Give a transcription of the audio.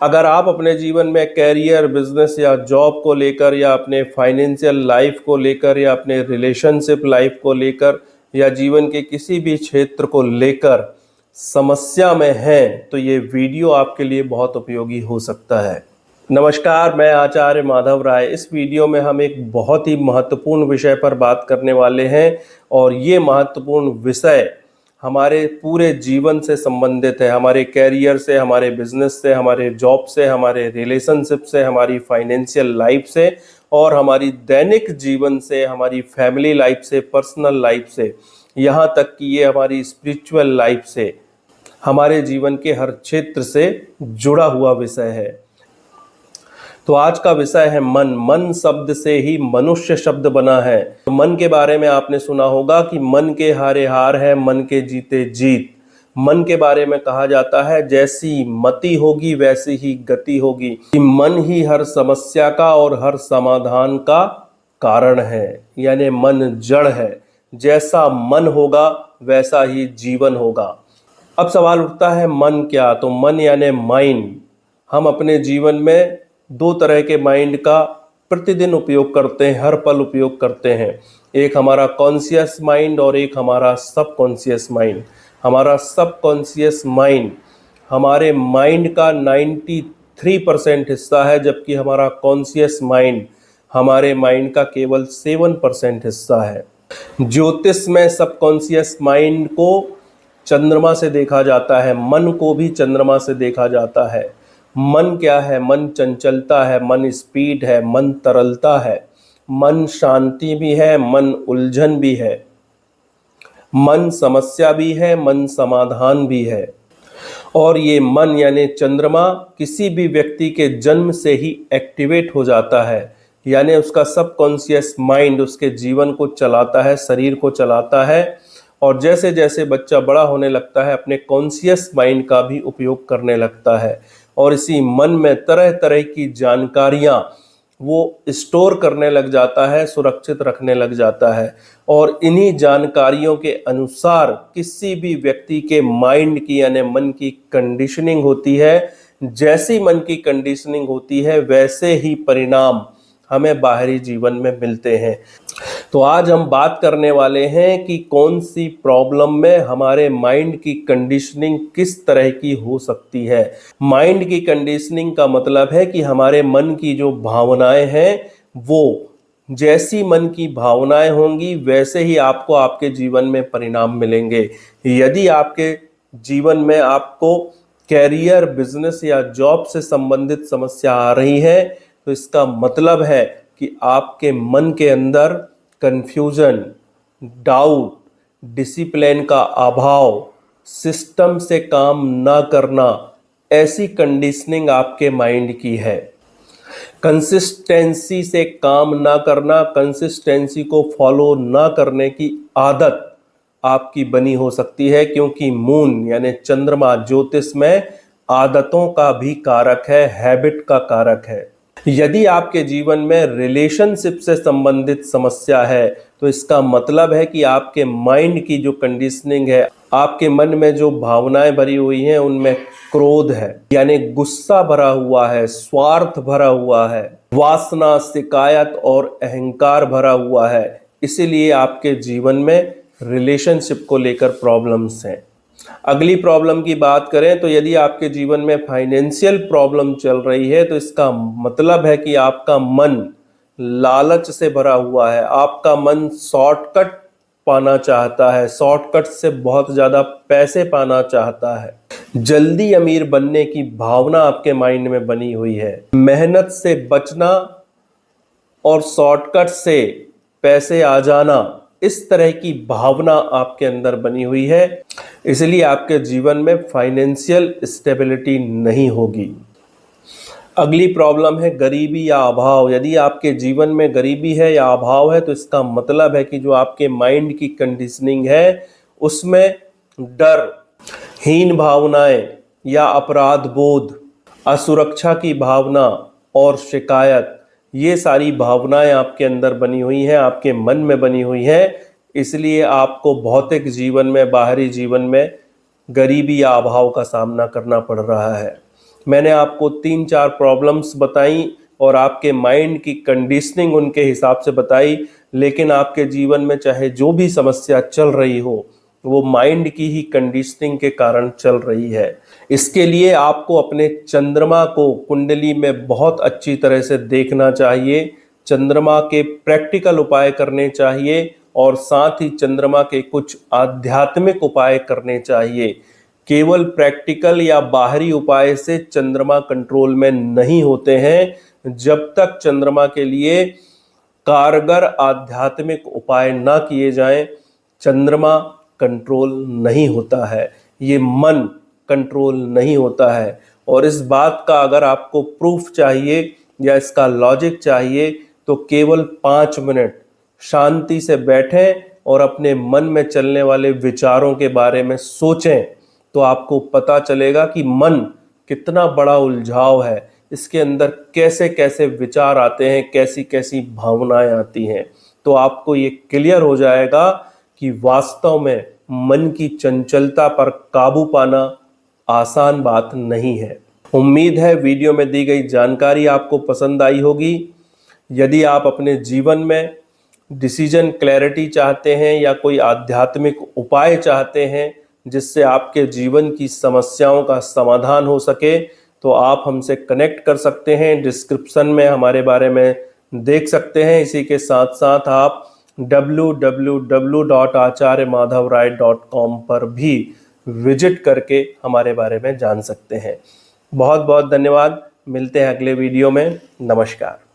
अगर आप अपने जीवन में कैरियर, बिजनेस या जॉब को लेकर या अपने फाइनेंशियल लाइफ को लेकर या अपने रिलेशनशिप लाइफ को लेकर या जीवन के किसी भी क्षेत्र को लेकर समस्या में हैं, तो ये वीडियो आपके लिए बहुत उपयोगी हो सकता है। नमस्कार, मैं आचार्य माधव राय। इस वीडियो में हम एक बहुत ही महत्वपूर्ण विषय पर बात करने वाले हैं और ये महत्वपूर्ण विषय हमारे पूरे जीवन से संबंधित है। हमारे कैरियर से, हमारे बिजनेस से, हमारे जॉब से, हमारे रिलेशनशिप से, हमारी फाइनेंशियल लाइफ से और हमारी दैनिक जीवन से, हमारी फैमिली लाइफ से, पर्सनल लाइफ से, यहाँ तक कि ये हमारी स्पिरिचुअल लाइफ से, हमारे जीवन के हर क्षेत्र से जुड़ा हुआ विषय है। तो आज का विषय है मन। मन शब्द से ही मनुष्य शब्द बना है। तो मन के बारे में आपने सुना होगा कि मन के हारे हार है, मन के जीते जीत। मन के बारे में कहा जाता है जैसी मति होगी वैसी ही गति होगी। कि मन ही हर समस्या का और हर समाधान का कारण है, यानी मन जड़ है। जैसा मन होगा वैसा ही जीवन होगा। अब सवाल उठता है मन क्या? तो मन यानी माइंड। हम अपने जीवन में दो तरह के माइंड का प्रतिदिन उपयोग करते हैं, हर पल उपयोग करते हैं। एक हमारा कॉन्शियस माइंड और एक हमारा सबकॉन्शियस माइंड। हमारा सबकॉन्शियस माइंड हमारे माइंड का 93% हिस्सा है, जबकि हमारा कॉन्शियस माइंड हमारे माइंड का केवल 7% हिस्सा है। ज्योतिष में सबकॉन्शियस माइंड को चंद्रमा से देखा जाता है, मन को भी चंद्रमा से देखा जाता है। मन क्या है? मन चंचलता है, मन स्पीड है, मन तरलता है, मन शांति भी है, मन उलझन भी है, मन समस्या भी है, मन समाधान भी है। और ये मन यानी चंद्रमा किसी भी व्यक्ति के जन्म से ही एक्टिवेट हो जाता है, यानी उसका सबकॉन्शियस माइंड उसके जीवन को चलाता है, शरीर को चलाता है। और जैसे जैसे बच्चा बड़ा होने लगता है अपने कॉन्शियस माइंड का भी उपयोग करने लगता है और इसी मन में तरह तरह की जानकारियां वो स्टोर करने लग जाता है, सुरक्षित रखने लग जाता है। और इन्हीं जानकारियों के अनुसार किसी भी व्यक्ति के माइंड की यानी मन की कंडीशनिंग होती है। जैसी मन की कंडीशनिंग होती है वैसे ही परिणाम हमें बाहरी जीवन में मिलते हैं। तो आज हम बात करने वाले हैं कि कौन सी प्रॉब्लम में हमारे माइंड की कंडीशनिंग किस तरह की हो सकती है। माइंड की कंडीशनिंग का मतलब है कि हमारे मन की जो भावनाएं हैं वो जैसी मन की भावनाएं होंगी वैसे ही आपको आपके जीवन में परिणाम मिलेंगे। यदि आपके जीवन में आपको कैरियर, बिजनेस या जॉब से संबंधित समस्या आ रही है तो इसका मतलब है कि आपके मन के अंदर कंफ्यूजन, डाउट, डिसिप्लिन का अभाव, सिस्टम से काम ना करना, ऐसी कंडीशनिंग आपके माइंड की है। कंसिस्टेंसी से काम ना करना, कंसिस्टेंसी को फॉलो ना करने की आदत आपकी बनी हो सकती है, क्योंकि मून यानी चंद्रमा ज्योतिष में आदतों का भी कारक है, हैबिट का कारक है। यदि आपके जीवन में रिलेशनशिप से संबंधित समस्या है तो इसका मतलब है कि आपके माइंड की जो कंडीशनिंग है, आपके मन में जो भावनाएं भरी हुई हैं उनमें क्रोध है, यानी गुस्सा भरा हुआ है, स्वार्थ भरा हुआ है, वासना, शिकायत और अहंकार भरा हुआ है। इसीलिए आपके जीवन में रिलेशनशिप को लेकर प्रॉब्लम्स हैं। अगली प्रॉब्लम की बात करें तो यदि आपके जीवन में फाइनेंशियल प्रॉब्लम चल रही है तो इसका मतलब है कि आपका मन लालच से भरा हुआ है। आपका मन शॉर्टकट पाना चाहता है, शॉर्टकट से बहुत ज़्यादा पैसे पाना चाहता है। जल्दी अमीर बनने की भावना आपके माइंड में बनी हुई है। मेहनत से बचना और शॉर्टकट से पैसे आ जाना, इस तरह की भावना आपके अंदर बनी हुई है। इसलिए आपके जीवन में फाइनेंशियल स्टेबिलिटी नहीं होगी। अगली प्रॉब्लम है गरीबी या अभाव। यदि आपके जीवन में गरीबी है या अभाव है तो इसका मतलब है कि जो आपके माइंड की कंडीशनिंग है उसमें डर, हीन भावनाएं या अपराध बोध, असुरक्षा की भावना और शिकायत, ये सारी भावनाएं आपके अंदर बनी हुई हैं, आपके मन में बनी हुई हैं। इसलिए आपको भौतिक जीवन में, बाहरी जीवन में गरीबी या अभाव का सामना करना पड़ रहा है। मैंने आपको 3-4 प्रॉब्लम्स बताई और आपके माइंड की कंडीशनिंग उनके हिसाब से बताई, लेकिन आपके जीवन में चाहे जो भी समस्या चल रही हो वो माइंड की ही कंडीशनिंग के कारण चल रही है। इसके लिए आपको अपने चंद्रमा को कुंडली में बहुत अच्छी तरह से देखना चाहिए, चंद्रमा के प्रैक्टिकल उपाय करने चाहिए और साथ ही चंद्रमा के कुछ आध्यात्मिक उपाय करने चाहिए। केवल प्रैक्टिकल या बाहरी उपाय से चंद्रमा कंट्रोल में नहीं होते हैं। जब तक चंद्रमा के लिए कारगर आध्यात्मिक उपाय ना किए जाएं, चंद्रमा कंट्रोल नहीं होता है, ये मन कंट्रोल नहीं होता है। और इस बात का अगर आपको प्रूफ चाहिए या इसका लॉजिक चाहिए तो केवल 5 मिनट शांति से बैठें और अपने मन में चलने वाले विचारों के बारे में सोचें, तो आपको पता चलेगा कि मन कितना बड़ा उलझाव है, इसके अंदर कैसे कैसे विचार आते हैं, कैसी कैसी भावनाएं आती हैं। तो आपको ये क्लियर हो जाएगा कि वास्तव में मन की चंचलता पर काबू पाना आसान बात नहीं है। उम्मीद है वीडियो में दी गई जानकारी आपको पसंद आई होगी। यदि आप अपने जीवन में डिसीजन क्लैरिटी चाहते हैं या कोई आध्यात्मिक उपाय चाहते हैं जिससे आपके जीवन की समस्याओं का समाधान हो सके, तो आप हमसे कनेक्ट कर सकते हैं। डिस्क्रिप्शन में हमारे बारे में देख सकते हैं। इसी के साथ साथ आप www.acharyamadhavrai.com पर भी विजिट करके हमारे बारे में जान सकते हैं। बहुत बहुत धन्यवाद। मिलते हैं अगले वीडियो में। नमस्कार।